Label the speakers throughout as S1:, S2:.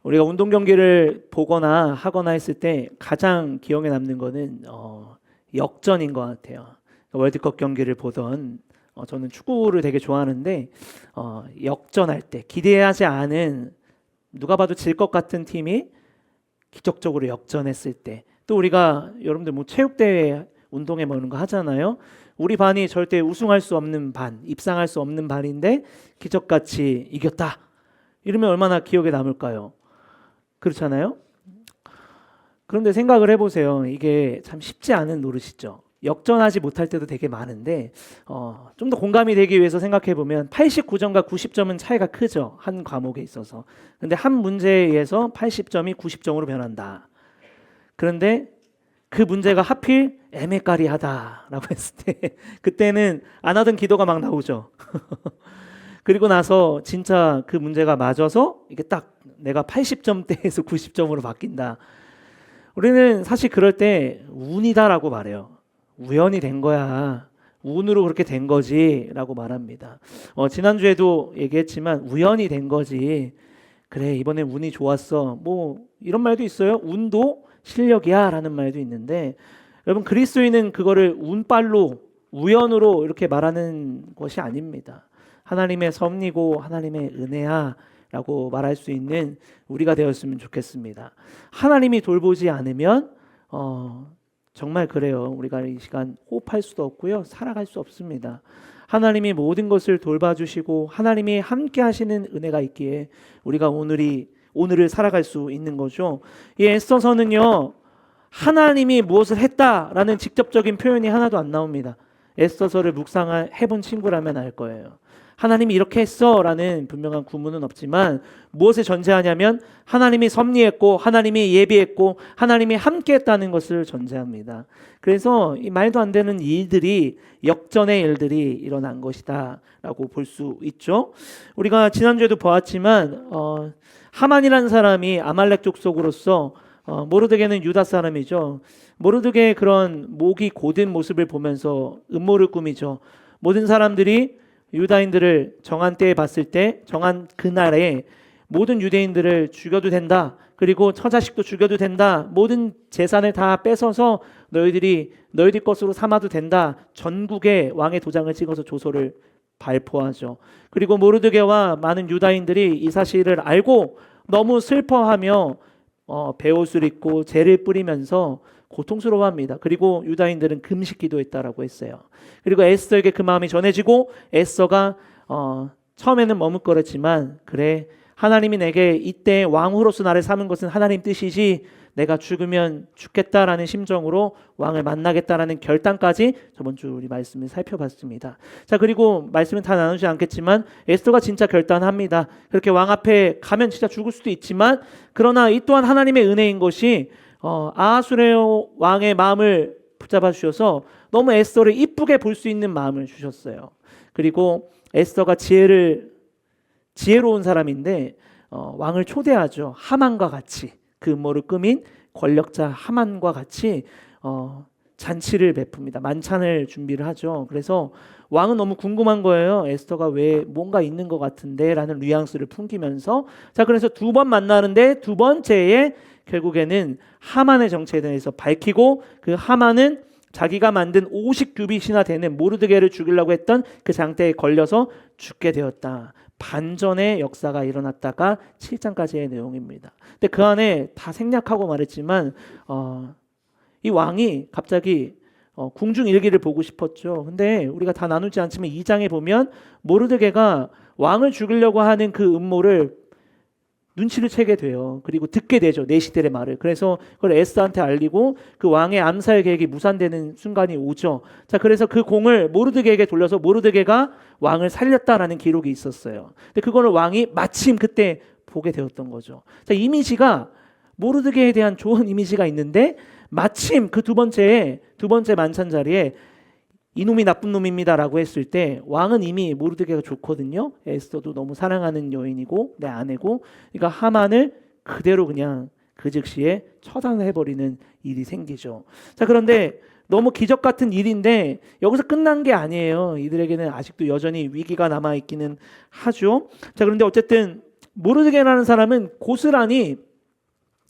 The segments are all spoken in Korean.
S1: 우리가 운동 경기를 보거나 하거나 했을 때 가장 기억에 남는 거는 역전인 것 같아요. 월드컵 경기를 보던 저는 축구를 되게 좋아하는데 역전할 때 기대하지 않은 누가 봐도 질 것 같은 팀이 기적적으로 역전했을 때, 또 우리가 여러분들 뭐 체육대회 운동회 뭐 이런 거 하잖아요. 우리 반이 절대 우승할 수 없는 반, 입상할 수 없는 반인데 기적같이 이겼다. 이러면 얼마나 기억에 남을까요? 그렇잖아요. 그런데 생각을 해보세요. 이게 참 쉽지 않은 노릇이죠. 역전하지 못할 때도 되게 많은데 좀 더 공감이 되기 위해서 생각해 보면 89점과 90점은 차이가 크죠. 한 과목에 있어서. 근데 한 문제에 의해서 80점이 90점으로 변한다. 그런데 그 문제가 하필 애매까리하다라고 했을 때 그때는 안 하던 기도가 막 나오죠. 그리고 나서 진짜 그 문제가 맞아서 이게 딱 내가 80점대에서 90점으로 바뀐다. 우리는 사실 그럴 때 운이다라고 말해요. 우연이 된 거야. 운으로 그렇게 된 거지라고 말합니다. 지난주에도 얘기했지만 우연이 된 거지. 그래, 이번에 운이 좋았어. 뭐 이런 말도 있어요. 운도 실력이야라는 말도 있는데, 여러분 그리스도인은 그거를 운빨로 우연으로 이렇게 말하는 것이 아닙니다. 하나님의 섭리고 하나님의 은혜야라고 말할 수 있는 우리가 되었으면 좋겠습니다. 하나님이 돌보지 않으면 정말 그래요. 우리가 이 시간 호흡할 수도 없고요, 살아갈 수 없습니다. 하나님이 모든 것을 돌봐주시고 하나님이 함께 하시는 은혜가 있기에 우리가 오늘을 살아갈 수 있는 거죠. 이 에스더서는요, 하나님이 무엇을 했다라는 직접적인 표현이 하나도 안 나옵니다. 에스더서를 묵상해본 친구라면 알 거예요. 하나님이 이렇게 했어 라는 분명한 구문은 없지만 무엇을 전제하냐면 하나님이 섭리했고 하나님이 예비했고 하나님이 함께 했다는 것을 전제합니다. 그래서 이 말도 안 되는 일들이, 역전의 일들이 일어난 것이다 라고 볼 수 있죠. 우리가 지난주에도 보았지만 하만이라는 사람이 아말렉 족속으로서 모르드게는 유다 사람이죠. 모르드게의 그런 목이 곧은 모습을 보면서 음모를 꾸미죠. 모든 사람들이 유다인들을 정한 때에 봤을 때, 정한 그날에 모든 유대인들을 죽여도 된다. 그리고 처자식도 죽여도 된다. 모든 재산을 다 뺏어서 너희들 것으로 삼아도 된다. 전국에 왕의 도장을 찍어서 조서를 발포하죠. 그리고 모르드게와 많은 유다인들이 이 사실을 알고 너무 슬퍼하며 베옷을 입고 재를 뿌리면서 고통스러워합니다. 그리고 유다인들은 금식 기도했다라고 했어요. 그리고 에스더에게 그 마음이 전해지고 에스더가 처음에는 머뭇거렸지만, 그래, 하나님이 내게 이때 왕후로서 나를 삼은 것은 하나님 뜻이지, 내가 죽으면 죽겠다라는 심정으로 왕을 만나겠다라는 결단까지 저번 주 우리 말씀을 살펴봤습니다. 자, 그리고 말씀은 다 나누지 않겠지만 에스더가 진짜 결단합니다. 그렇게 왕 앞에 가면 진짜 죽을 수도 있지만, 그러나 이 또한 하나님의 은혜인 것이 아하수에로 왕의 마음을 붙잡아 주셔서 너무 에스더를 이쁘게 볼 수 있는 마음을 주셨어요. 그리고 에스더가 지혜로운 사람인데 왕을 초대하죠. 하만과 같이, 그 음모를 꾸민 권력자 하만과 같이 잔치를 베풉니다. 만찬을 준비를 하죠. 그래서 왕은 너무 궁금한 거예요. 에스더가 왜 뭔가 있는 것 같은데 라는 뉘앙스를 풍기면서, 자, 그래서 두 번 만나는데 두 번째에 결국에는 하만의 정체에 대해서 밝히고, 그 하만은 자기가 만든 50규빗이나 되는 모르드게를 죽이려고 했던 그 장대에 걸려서 죽게 되었다. 반전의 역사가 일어났다가 7장까지의 내용입니다. 근데 그 안에 다 생략하고 말했지만 이 왕이 갑자기 궁중 일기를 보고 싶었죠. 근데 우리가 다 나누지 않지만 2장에 보면 모르드게가 왕을 죽이려고 하는 그 음모를 눈치를 채게 돼요. 그리고 듣게 되죠. 내시들의 말을. 그래서 그걸 에스더한테 알리고 그 왕의 암살 계획이 무산되는 순간이 오죠. 자, 그래서 그 공을 모르드게에게 돌려서 모르드게가 왕을 살렸다라는 기록이 있었어요. 근데 그거를 왕이 마침 그때 보게 되었던 거죠. 자, 이미지가, 모르드게에 대한 좋은 이미지가 있는데 마침 그 두 번째 만찬 자리에 이놈이 나쁜 놈입니다라고 했을 때 왕은 이미 모르드게가 좋거든요. 에스더도 너무 사랑하는 여인이고 내 아내고, 그러니까 하만을 그대로 그냥 그 즉시에 처단해버리는 일이 생기죠. 자, 그런데 너무 기적 같은 일인데 여기서 끝난 게 아니에요. 이들에게는 아직도 여전히 위기가 남아있기는 하죠. 자, 그런데 어쨌든 모르드게라는 사람은 고스란히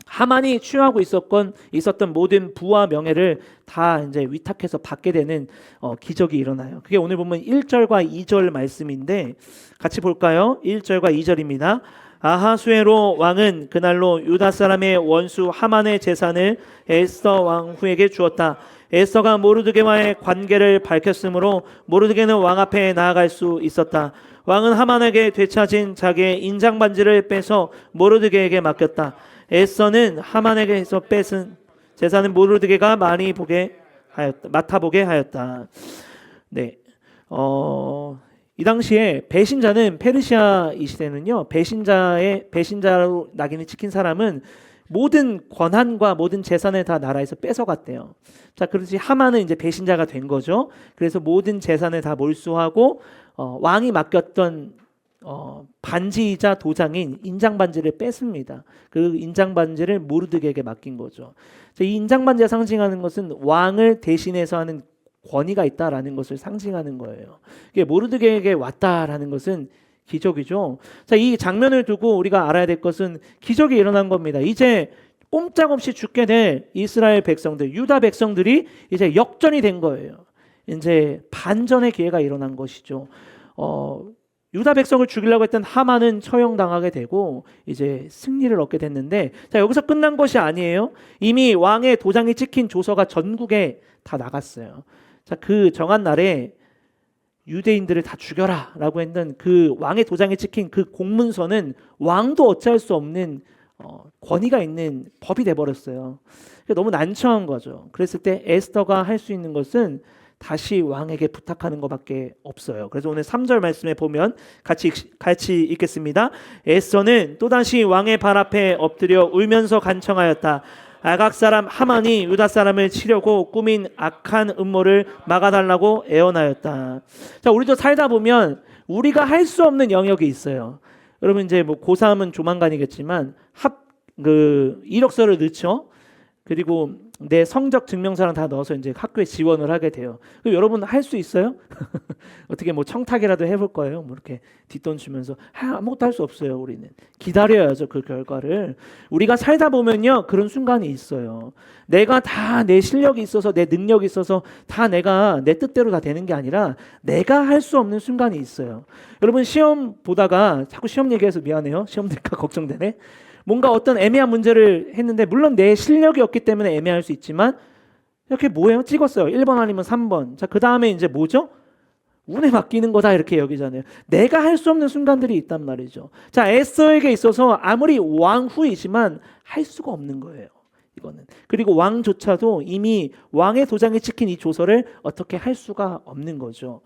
S1: 하만이 취하고 있었던 모든 부와 명예를 다 이제 위탁해서 받게 되는 기적이 일어나요. 그게 오늘 보면 1절과 2절 말씀인데 같이 볼까요? 1절과 2절입니다. 아하수에로 왕은 그날로 유다 사람의 원수 하만의 재산을 에스더 왕후에게 주었다. 에스더가 모르드게와의 관계를 밝혔으므로 모르드게는 왕 앞에 나아갈 수 있었다. 왕은 하만에게 되찾은 자기의 인장 반지를 빼서 모르드게에게 맡겼다. 에스더는 하만에게서 뺏은 재산은 모르드게가 많이 맡아보게 하였다. 네, 이 당시에 배신자는 페르시아 이 시대는요, 배신자로 낙인을 찍힌 사람은 모든 권한과 모든 재산을 다 나라에서 뺏어갔대요. 자, 그렇지 하만은 이제 배신자가 된 거죠. 그래서 모든 재산을 다 몰수하고 왕이 맡겼던 반지이자 도장인 인장 반지를 뺐습니다. 그 인장 반지를 모르드게에게 맡긴 거죠. 자, 이 인장 반지가 상징하는 것은 왕을 대신해서 하는 권위가 있다라는 것을 상징하는 거예요. 이게 모르드게에게 왔다라는 것은 기적이죠. 자, 이 장면을 두고 우리가 알아야 될 것은 기적이 일어난 겁니다. 이제 꼼짝없이 죽게 될 이스라엘 백성들, 유다 백성들이 이제 역전이 된 거예요. 이제 반전의 기회가 일어난 것이죠. 유다 백성을 죽이려고 했던 하만은 처형당하게 되고 이제 승리를 얻게 됐는데, 자, 여기서 끝난 것이 아니에요. 이미 왕의 도장이 찍힌 조서가 전국에 다 나갔어요. 자, 그 정한 날에 유대인들을 다 죽여라 라고 했던 그 왕의 도장에 찍힌 그 공문서는 왕도 어찌할 수 없는 권위가 있는 법이 돼버렸어요. 너무 난처한 거죠. 그랬을 때 에스더가 할 수 있는 것은 다시 왕에게 부탁하는 것밖에 없어요. 그래서 오늘 3절 말씀에 보면 같이 읽겠습니다. 에스더는 또다시 왕의 발 앞에 엎드려 울면서 간청하였다. 아각 사람 하만이 유다 사람을 치려고 꾸민 악한 음모를 막아달라고 애원하였다. 자, 우리도 살다 보면 우리가 할 수 없는 영역이 있어요. 여러분 이제 뭐 고3은 조만간이겠지만 이력서를 넣죠. 그리고 내 성적 증명서랑 다 넣어서 이제 학교에 지원을 하게 돼요. 그럼 여러분 할 수 있어요? 어떻게 뭐 청탁이라도 해볼 거예요? 뭐 이렇게 뒷돈 주면서 아무것도 할 수 없어요. 우리는 기다려야죠, 그 결과를. 우리가 살다 보면요, 그런 순간이 있어요. 내가 다 내 실력이 있어서 내 능력이 있어서 다 내가 내 뜻대로 다 되는 게 아니라 내가 할 수 없는 순간이 있어요. 여러분 시험 보다가 자꾸 시험 얘기해서 미안해요. 시험 들까 걱정되네. 뭔가 어떤 애매한 문제를 했는데 물론 내 실력이 없기 때문에 애매할 수 있지만 이렇게 뭐예요? 찍었어요. 1번 아니면 3번. 자, 그 다음에 이제 뭐죠? 운에 맡기는 거다 이렇게 여기잖아요. 내가 할 수 없는 순간들이 있단 말이죠. 자, 에스더에게 있어서 아무리 왕후이지만 할 수가 없는 거예요. 이거는. 그리고 왕조차도 이미 왕의 도장에 찍힌 이 조서를 어떻게 할 수가 없는 거죠.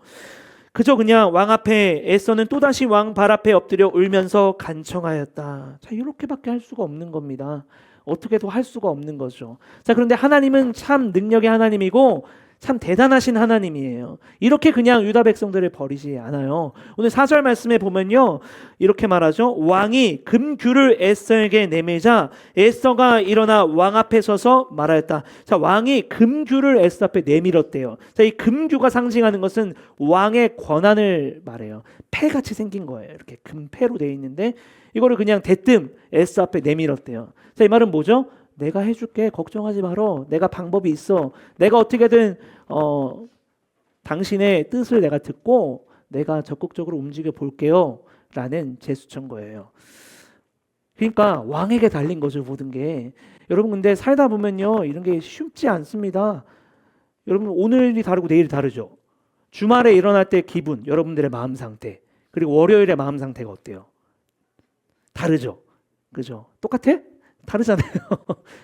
S1: 그저 그냥 왕 앞에 에스더는 또다시 왕 발 앞에 엎드려 울면서 간청하였다. 자, 이렇게밖에 할 수가 없는 겁니다. 어떻게도 할 수가 없는 거죠. 자, 그런데 하나님은 참 능력의 하나님이고 참 대단하신 하나님이에요. 이렇게 그냥 유다 백성들을 버리지 않아요. 오늘 4절 말씀에 보면요, 이렇게 말하죠. 왕이 금규를 에스더에게 내밀자 에스더가 일어나 왕 앞에 서서 말하였다. 자, 왕이 금규를 에스더 앞에 내밀었대요. 자, 이 금규가 상징하는 것은 왕의 권한을 말해요. 패같이 생긴 거예요. 이렇게 금패로 되어 있는데 이거를 그냥 대뜸 에스더 앞에 내밀었대요. 자, 이 말은 뭐죠? 내가 해줄게. 걱정하지 마라. 내가 방법이 있어. 내가 어떻게든 당신의 뜻을 내가 듣고 내가 적극적으로 움직여 볼게요. 라는 제스처인 거예요. 그러니까 왕에게 달린 거죠, 모든 게. 여러분 근데 살다 보면요, 이런 게 쉽지 않습니다. 여러분 오늘이 다르고 내일이 다르죠. 주말에 일어날 때 기분, 여러분들의 마음 상태, 그리고 월요일의 마음 상태가 어때요? 다르죠. 그죠? 똑같아? 다르잖아요.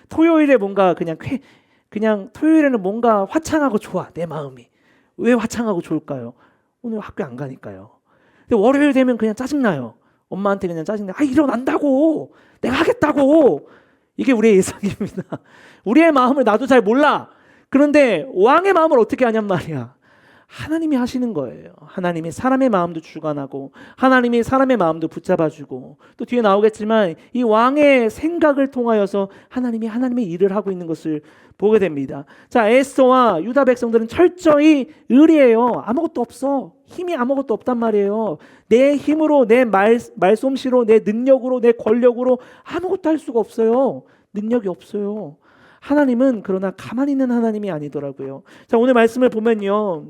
S1: 토요일에 뭔가 그냥 토요일에는 뭔가 화창하고 좋아, 내 마음이. 왜 화창하고 좋을까요? 오늘 학교 안 가니까요. 근데 월요일 되면 그냥 짜증나요. 엄마한테 그냥 짜증나. 일어난다고. 내가 하겠다고. 이게 우리의 예상입니다. 우리의 마음을 나도 잘 몰라. 그런데 왕의 마음을 어떻게 하냔 말이야. 하나님이 하시는 거예요. 하나님이 사람의 마음도 주관하고 하나님이 사람의 마음도 붙잡아주고 또 뒤에 나오겠지만 이 왕의 생각을 통하여서 하나님이 하나님의 일을 하고 있는 것을 보게 됩니다. 자, 에스더와 유다 백성들은 철저히 의리해요. 아무것도 없어. 힘이 아무것도 없단 말이에요. 내 힘으로, 내 말솜씨로, 내 능력으로, 내 권력으로 아무것도 할 수가 없어요. 능력이 없어요. 하나님은 그러나 가만히 있는 하나님이 아니더라고요. 자, 오늘 말씀을 보면요.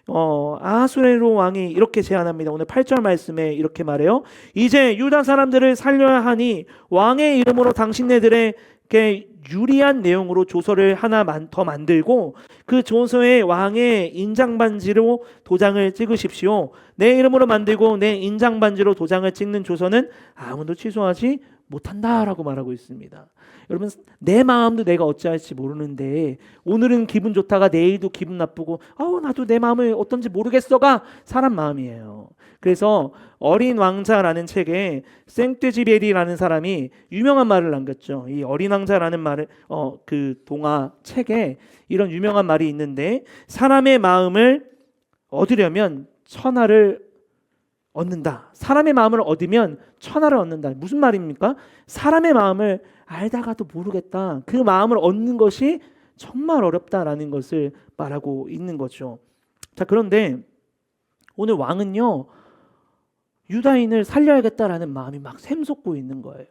S1: 아하수에로 왕이 이렇게 제안합니다. 오늘 8절 말씀에 이렇게 말해요. 이제 유다 사람들을 살려야 하니 왕의 이름으로 당신네들에게 유리한 내용으로 조서를 하나 더 만들고 그 조서에 왕의 인장반지로 도장을 찍으십시오. 내 이름으로 만들고 내 인장반지로 도장을 찍는 조서는 아무도 취소하지 못한다라고 말하고 있습니다. 여러분, 내 마음도 내가 어찌할지 모르는데 오늘은 기분 좋다가 내일도 기분 나쁘고 나도 내 마음을 어떤지 모르겠어가 사람 마음이에요. 그래서 어린 왕자라는 책에 생떼지베리라는 사람이 유명한 말을 남겼죠. 이 어린 왕자라는 말을 그 동화 책에 이런 유명한 말이 있는데 사람의 마음을 얻으려면 천하를 얻는다. 사람의 마음을 얻으면 천하를 얻는다. 무슨 말입니까? 사람의 마음을 알다가도 모르겠다. 그 마음을 얻는 것이 정말 어렵다라는 것을 말하고 있는 거죠. 자, 그런데 오늘 왕은요, 유다인을 살려야겠다라는 마음이 막 샘솟고 있는 거예요.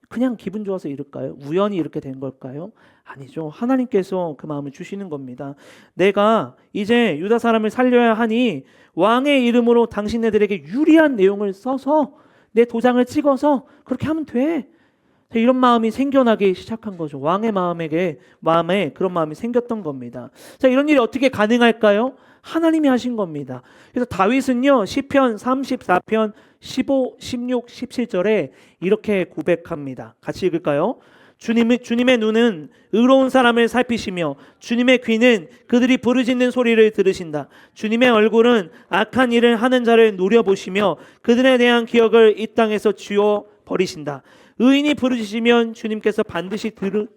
S1: 그냥 기분 좋아서 이럴까요? 우연히 이렇게 된 걸까요? 아니죠. 하나님께서 그 마음을 주시는 겁니다. 내가 이제 유다 사람을 살려야 하니 왕의 이름으로 당신네들에게 유리한 내용을 써서 내 도장을 찍어서 그렇게 하면 돼. 이런 마음이 생겨나기 시작한 거죠. 왕의 마음에 그런 마음이 생겼던 겁니다. 자, 이런 일이 어떻게 가능할까요? 하나님이 하신 겁니다. 그래서 다윗은요, 시편 34편 15, 16, 17절에 이렇게 고백합니다. 같이 읽을까요? 주님의 눈은 의로운 사람을 살피시며 주님의 귀는 그들이 부르짖는 소리를 들으신다. 주님의 얼굴은 악한 일을 하는 자를 노려보시며 그들에 대한 기억을 이 땅에서 지워 버리신다. 의인이 부르짖으면 주님께서 반드시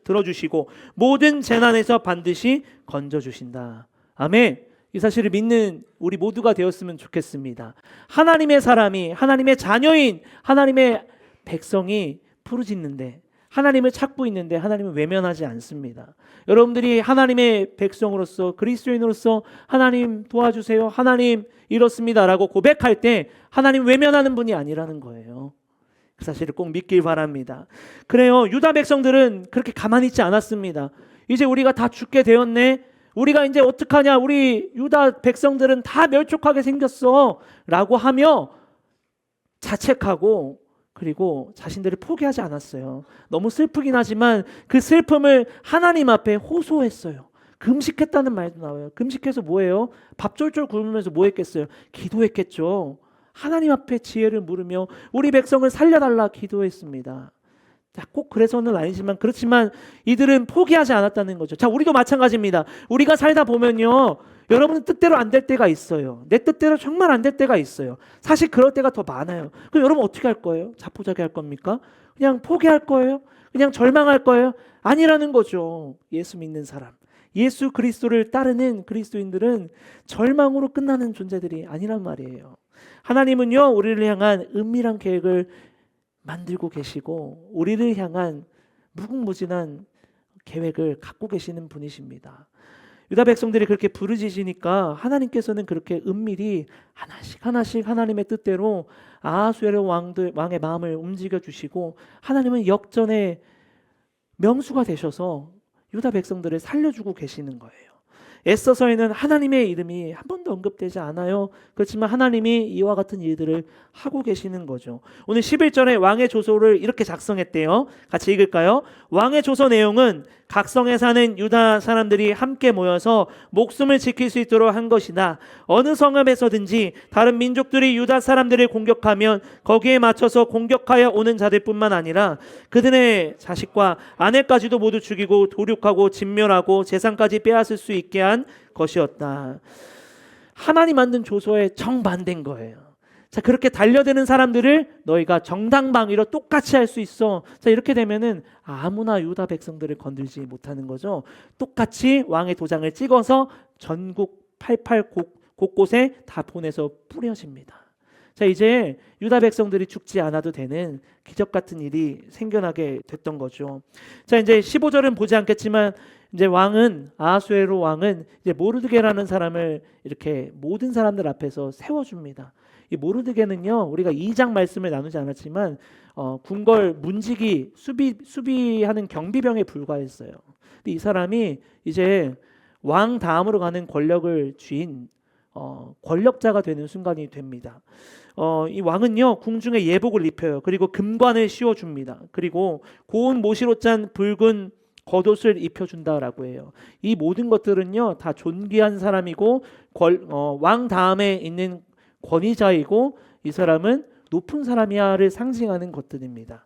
S1: 들어주시고 모든 재난에서 반드시 건져주신다. 아멘. 이 사실을 믿는 우리 모두가 되었으면 좋겠습니다. 하나님의 사람이, 하나님의 자녀인 하나님의 백성이 부르짖는데, 하나님을 찾고 있는데 하나님은 외면하지 않습니다. 여러분들이 하나님의 백성으로서, 그리스도인으로서 하나님 도와주세요, 하나님 이렇습니다라고 고백할 때 하나님 외면하는 분이 아니라는 거예요. 그 사실을 꼭 믿길 바랍니다. 그래요, 유다 백성들은 그렇게 가만히 있지 않았습니다. 이제 우리가 다 죽게 되었네, 우리가 이제 어떡하냐, 우리 유다 백성들은 다 멸족하게 생겼어 라고 하며 자책하고 그리고 자신들을 포기하지 않았어요. 너무 슬프긴 하지만 그 슬픔을 하나님 앞에 호소했어요. 금식했다는 말도 나와요. 금식해서 뭐예요? 밥 쫄쫄 굶으면서 뭐 했겠어요? 기도했겠죠. 하나님 앞에 지혜를 물으며 우리 백성을 살려달라 기도했습니다. 자, 꼭 그래서는 아니지만 그렇지만 이들은 포기하지 않았다는 거죠. 자, 우리도 마찬가지입니다. 우리가 살다 보면요, 여러분은 뜻대로 안 될 때가 있어요. 내 뜻대로 정말 안 될 때가 있어요. 사실 그럴 때가 더 많아요. 그럼 여러분 어떻게 할 거예요? 자포자기 할 겁니까? 그냥 포기할 거예요? 그냥 절망할 거예요? 아니라는 거죠. 예수 믿는 사람, 예수 그리스도를 따르는 그리스도인들은 절망으로 끝나는 존재들이 아니란 말이에요. 하나님은요, 우리를 향한 은밀한 계획을 만들고 계시고 우리를 향한 무궁무진한 계획을 갖고 계시는 분이십니다. 유다 백성들이 그렇게 부르짖으니까 하나님께서는 그렇게 은밀히 하나씩 하나님의 뜻대로 아하수에로 왕의 마음을 움직여 주시고 하나님은 역전의 명수가 되셔서 유다 백성들을 살려주고 계시는 거예요. 에스더서에는 하나님의 이름이 한 번도 언급되지 않아요. 그렇지만 하나님이 이와 같은 일들을 하고 계시는 거죠. 오늘 11절에 왕의 조서를 이렇게 작성했대요. 같이 읽을까요? 왕의 조서 내용은 각성에 사는 유다 사람들이 함께 모여서 목숨을 지킬 수 있도록 한 것이다. 어느 성읍에서든지 다른 민족들이 유다 사람들을 공격하면 거기에 맞춰서 공격하여 오는 자들뿐만 아니라 그들의 자식과 아내까지도 모두 죽이고 도륙하고 진멸하고 재산까지 빼앗을 수 있게 한 것이었다. 하나님 만든 조서에 정반대인 거예요. 자, 그렇게 달려드는 사람들을 너희가 정당방위로 똑같이 할 수 있어. 자, 이렇게 되면은 아무나 유다 백성들을 건들지 못하는 거죠. 똑같이 왕의 도장을 찍어서 전국 88 곳곳에 다 보내서 뿌려집니다. 자, 이제 유다 백성들이 죽지 않아도 되는 기적 같은 일이 생겨나게 됐던 거죠. 자, 이제 15절은 보지 않겠지만 이제 아하수에로 왕은 이제 모르드게라는 사람을 이렇게 모든 사람들 앞에서 세워줍니다. 이 모르드게는요, 우리가 2장 말씀을 나누지 않았지만 궁궐 문지기 수비하는 경비병에 불과했어요. 근데 이 사람이 이제 왕 다음으로 가는 권력을 쥔 권력자가 되는 순간이 됩니다. 이 왕은요, 궁중에 예복을 입혀요. 그리고 금관을 씌워줍니다. 그리고 고운 모시로 짠 붉은 겉옷을 입혀준다라고 해요. 이 모든 것들은요, 다 존귀한 사람이고 왕 다음에 있는 권위자이고 이 사람은 높은 사람이야를 상징하는 것들입니다.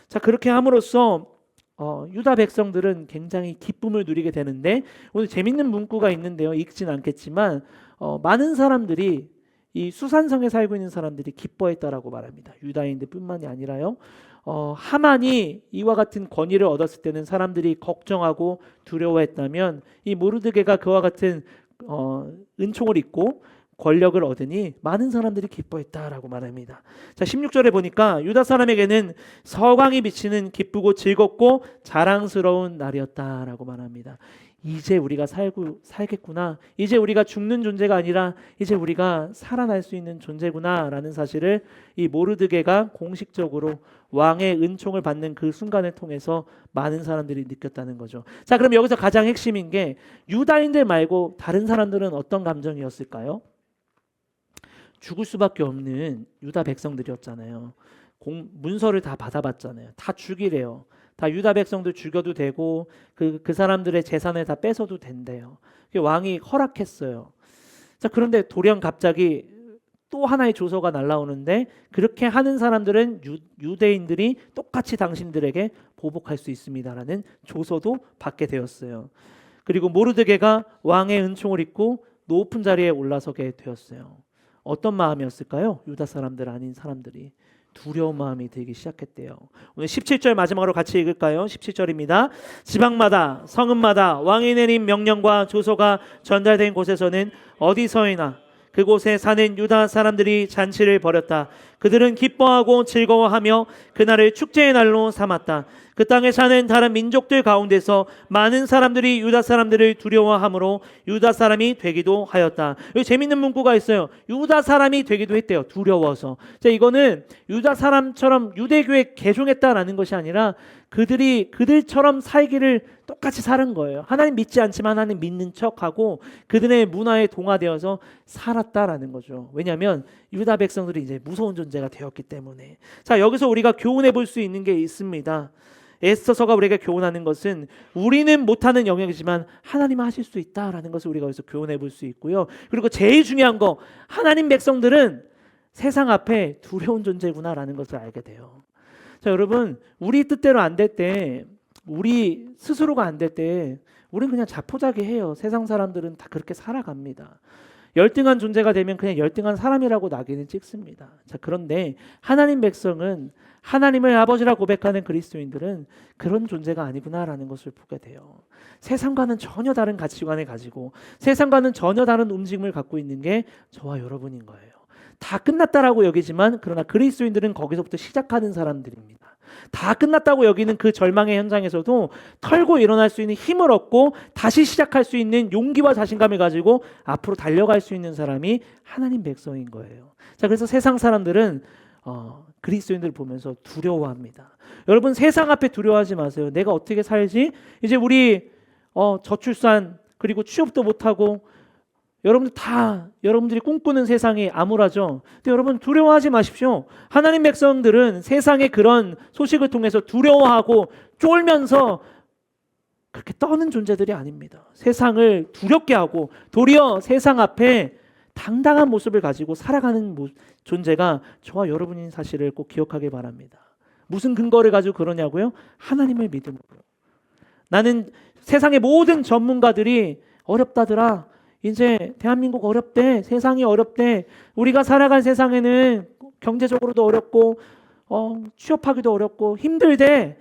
S1: 자, 그렇게 함으로써 유다 백성들은 굉장히 기쁨을 누리게 되는데, 오늘 재밌는 문구가 있는데요, 읽진 않겠지만 많은 사람들이, 이 수산성에 살고 있는 사람들이 기뻐했다라고 말합니다. 유다인들뿐만이 아니라요, 하만이 이와 같은 권위를 얻었을 때는 사람들이 걱정하고 두려워했다면, 이 모르드게가 그와 같은 은총을 입고 권력을 얻으니 많은 사람들이 기뻐했다라고 말합니다. 자, 16절에 보니까 유다 사람에게는 서광이 비치는 기쁘고 즐겁고 자랑스러운 날이었다라고 말합니다. 이제 우리가 살겠구나. 이제 우리가 죽는 존재가 아니라 이제 우리가 살아날 수 있는 존재구나라는 사실을 이 모르드게가 공식적으로 왕의 은총을 받는 그 순간을 통해서 많은 사람들이 느꼈다는 거죠. 자, 그럼 여기서 가장 핵심인 게 유다인들 말고 다른 사람들은 어떤 감정이었을까요? 죽을 수밖에 없는 유다 백성들이었잖아요. 문서를 다 받아봤잖아요. 다 죽이래요. 다 유다 백성들 죽여도 되고 그 사람들의 재산을 다 뺏어도 된대요. 왕이 허락했어요. 자, 그런데 돌연 갑자기 또 하나의 조서가 날라오는데, 그렇게 하는 사람들은 유대인들이 똑같이 당신들에게 보복할 수 있습니다라는 조서도 받게 되었어요. 그리고 모르드게가 왕의 은총을 입고 높은 자리에 올라서게 되었어요. 어떤 마음이었을까요? 유다 사람들 아닌 사람들이 두려운 마음이 들기 시작했대요. 오늘 17절 마지막으로 같이 읽을까요? 17절입니다. 지방마다 성읍마다 왕이 내린 명령과 조서가 전달된 곳에서는 어디서이나 그곳에 사는 유다 사람들이 잔치를 벌였다. 그들은 기뻐하고 즐거워하며 그날을 축제의 날로 삼았다. 그 땅에 사는 다른 민족들 가운데서 많은 사람들이 유다 사람들을 두려워하므로 유다 사람이 되기도 하였다. 여기 재밌는 문구가 있어요. 유다 사람이 되기도 했대요. 두려워서. 자, 이거는 유다 사람처럼 유대교에 개종했다라는 것이 아니라 그들처럼 살기를 똑같이 사는 거예요. 하나님 믿지 않지만 하나님 믿는 척하고 그들의 문화에 동화되어서 살았다라는 거죠. 왜냐하면 유다 백성들이 이제 무서운 존재가 되었기 때문에. 자, 여기서 우리가 교훈해 볼 수 있는 게 있습니다. 에스더서가 우리에게 교훈하는 것은 우리는 못하는 영역이지만 하나님은 하실 수 있다라는 것을 우리가 여기서 교훈해 볼 수 있고요. 그리고 제일 중요한 거, 하나님 백성들은 세상 앞에 두려운 존재구나라는 것을 알게 돼요. 자, 여러분, 우리 뜻대로 안 될 때, 우리 스스로가 안 될 때 우리는 그냥 자포자기해요. 세상 사람들은 다 그렇게 살아갑니다. 열등한 존재가 되면 그냥 열등한 사람이라고 낙인을 찍습니다. 자, 그런데 하나님 백성은, 하나님을 아버지라 고백하는 그리스도인들은 그런 존재가 아니구나라는 것을 보게 돼요. 세상과는 전혀 다른 가치관을 가지고 세상과는 전혀 다른 움직임을 갖고 있는 게 저와 여러분인 거예요. 다 끝났다라고 여기지만 그러나 그리스도인들은 거기서부터 시작하는 사람들입니다. 다 끝났다고 여기는 그 절망의 현장에서도 털고 일어날 수 있는 힘을 얻고 다시 시작할 수 있는 용기와 자신감을 가지고 앞으로 달려갈 수 있는 사람이 하나님 백성인 거예요. 자, 그래서 세상 사람들은 그리스도인들을 보면서 두려워합니다. 여러분, 세상 앞에 두려워하지 마세요. 내가 어떻게 살지? 이제 우리 저출산 그리고 취업도 못하고 여러분들이 꿈꾸는 세상이 암울하죠. 근데 여러분, 두려워하지 마십시오. 하나님 백성들은 세상의 그런 소식을 통해서 두려워하고 쫄면서 그렇게 떠는 존재들이 아닙니다. 세상을 두렵게 하고 도리어 세상 앞에 당당한 모습을 가지고 살아가는 존재가 저와 여러분인 사실을 꼭 기억하길 바랍니다. 무슨 근거를 가지고 그러냐고요? 하나님을 믿음으로. 나는 세상의 모든 전문가들이 어렵다더라, 이제 대한민국 어렵대, 세상이 어렵대, 우리가 살아갈 세상에는 경제적으로도 어렵고 취업하기도 어렵고 힘들대,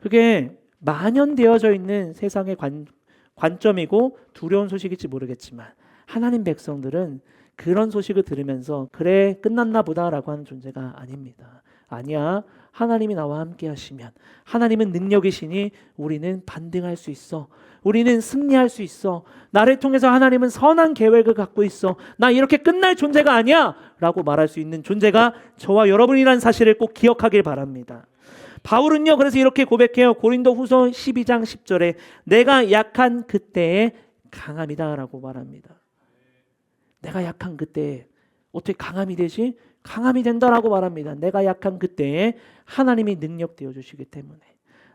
S1: 그게 만연되어져 있는 세상의 관점이고 두려운 소식일지 모르겠지만 하나님 백성들은 그런 소식을 들으면서 그래 끝났나 보다라고 하는 존재가 아닙니다. 아니야. 하나님이 나와 함께 하시면, 하나님은 능력이시니 우리는 반등할 수 있어. 우리는 승리할 수 있어. 나를 통해서 하나님은 선한 계획을 갖고 있어. 나 이렇게 끝날 존재가 아니야 라고 말할 수 있는 존재가 저와 여러분이라는 사실을 꼭 기억하길 바랍니다. 바울은요 그래서 이렇게 고백해요. 고린도후서 12장 10절에 내가 약한 그때에 강함이다 라고 말합니다. 내가 약한 그때에 어떻게 강함이 되지? 강함이 된다라고 말합니다. 내가 약한 그때에 하나님이 능력 되어 주시기 때문에,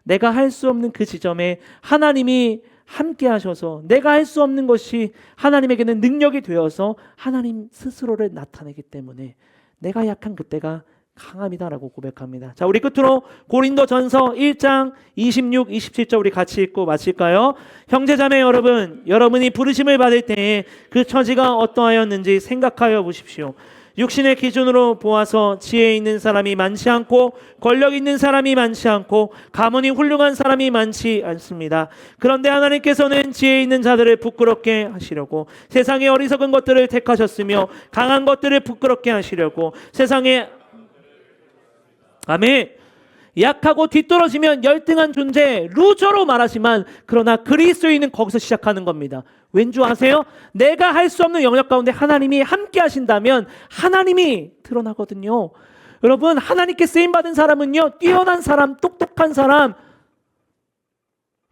S1: 내가 할 수 없는 그 지점에 하나님이 함께 하셔서 내가 할 수 없는 것이 하나님에게는 능력이 되어서 하나님 스스로를 나타내기 때문에 내가 약한 그때가 강함이다라고 고백합니다. 자, 우리 끝으로 고린도전서 1장 26, 27절 우리 같이 읽고 마칠까요? 형제자매 여러분, 여러분이 부르심을 받을 때에 그 처지가 어떠하였는지 생각하여 보십시오. 육신의 기준으로 보아서 지혜 있는 사람이 많지 않고 권력 있는 사람이 많지 않고 가문이 훌륭한 사람이 많지 않습니다. 그런데 하나님께서는 지혜 있는 자들을 부끄럽게 하시려고 세상의 어리석은 것들을 택하셨으며 강한 것들을 부끄럽게 하시려고 세상에 아멘. 약하고 뒤떨어지면 열등한 존재 루저로 말하지만 그러나 그리스도인은 거기서 시작하는 겁니다. 왠지 아세요? 내가 할 수 없는 영역 가운데 하나님이 함께 하신다면 하나님이 드러나거든요. 여러분, 하나님께 쓰임받은 사람은요 뛰어난 사람, 똑똑한 사람,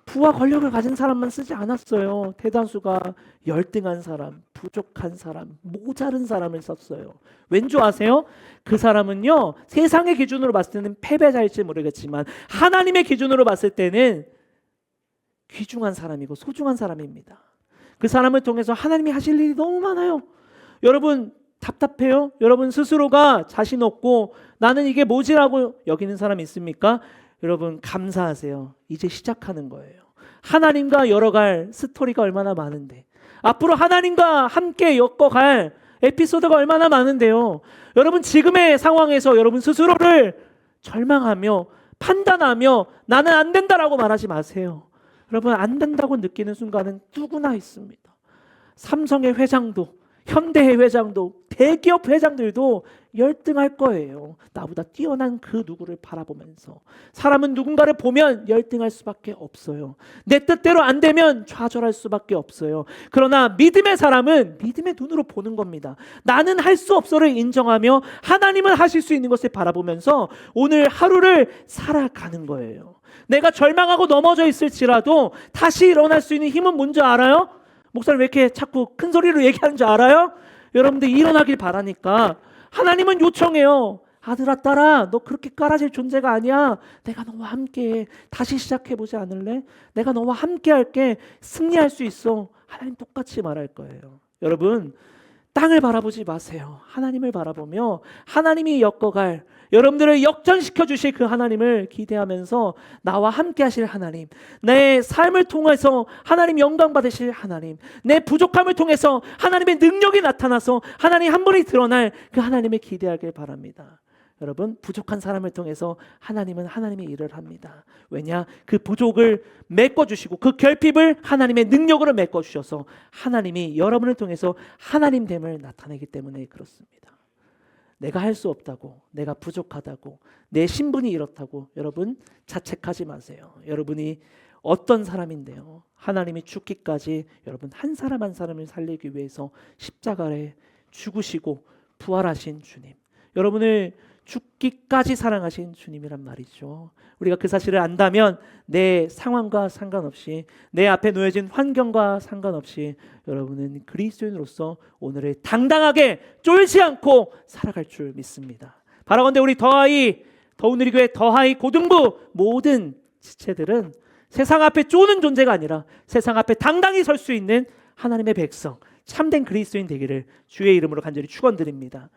S1: 부와 권력을 가진 사람만 쓰지 않았어요. 대다수가 열등한 사람, 부족한 사람, 모자른 사람을 썼어요. 왠지 아세요? 그 사람은요 세상의 기준으로 봤을 때는 패배자일지 모르겠지만 하나님의 기준으로 봤을 때는 귀중한 사람이고 소중한 사람입니다. 그 사람을 통해서 하나님이 하실 일이 너무 많아요. 여러분 답답해요? 여러분 스스로가 자신 없고 나는 이게 뭐지라고 여기는 사람이 있습니까? 여러분 감사하세요. 이제 시작하는 거예요. 하나님과 열어갈 스토리가 얼마나 많은데, 앞으로 하나님과 함께 엮어갈 에피소드가 얼마나 많은데요. 여러분 지금의 상황에서 여러분 스스로를 절망하며 판단하며 나는 안 된다라고 말하지 마세요. 여러분 안 된다고 느끼는 순간은 누구나 있습니다. 삼성의 회장도, 현대의 회장도, 대기업 회장들도 열등할 거예요. 나보다 뛰어난 그 누구를 바라보면서. 사람은 누군가를 보면 열등할 수밖에 없어요. 내 뜻대로 안 되면 좌절할 수밖에 없어요. 그러나 믿음의 사람은 믿음의 눈으로 보는 겁니다. 나는 할 수 없어를 인정하며 하나님은 하실 수 있는 것을 바라보면서 오늘 하루를 살아가는 거예요. 내가 절망하고 넘어져 있을지라도 다시 일어날 수 있는 힘은 뭔지 알아요? 목사님 왜 이렇게 자꾸 큰 소리로 얘기하는 줄 알아요? 여러분들 일어나길 바라니까 하나님은 요청해요. 아들아 딸아 너 그렇게 깔아질 존재가 아니야. 내가 너와 함께해. 다시 시작해보지 않을래? 내가 너와 함께 할게. 승리할 수 있어. 하나님 똑같이 말할 거예요. 여러분 땅을 바라보지 마세요. 하나님을 바라보며 하나님이 엮어갈, 여러분들을 역전시켜 주실 그 하나님을 기대하면서 나와 함께 하실 하나님, 내 삶을 통해서 하나님 영광 받으실 하나님, 내 부족함을 통해서 하나님의 능력이 나타나서 하나님 한 분이 드러날 그 하나님을 기대하길 바랍니다. 여러분 부족한 사람을 통해서 하나님은 하나님의 일을 합니다. 왜냐? 그 부족을 메꿔주시고 그 결핍을 하나님의 능력으로 메꿔주셔서 하나님이 여러분을 통해서 하나님됨을 나타내기 때문에 그렇습니다. 내가 할 수 없다고, 내가 부족하다고, 내 신분이 이렇다고 여러분 자책하지 마세요. 여러분이 어떤 사람인데요, 하나님이 죽기까지 여러분 한 사람 한 사람을 살리기 위해서 십자가에 죽으시고 부활하신 주님, 여러분을 죽기까지 사랑하신 주님이란 말이죠. 우리가 그 사실을 안다면 내 상황과 상관없이, 내 앞에 놓여진 환경과 상관없이 여러분은 그리스도인으로서 오늘을 당당하게 쫄지 않고 살아갈 줄 믿습니다. 바라건대 우리 더운누리교회 더하이 고등부 모든 지체들은 세상 앞에 쪼는 존재가 아니라 세상 앞에 당당히 설 수 있는 하나님의 백성, 참된 그리스도인 되기를 주의 이름으로 간절히 축원드립니다.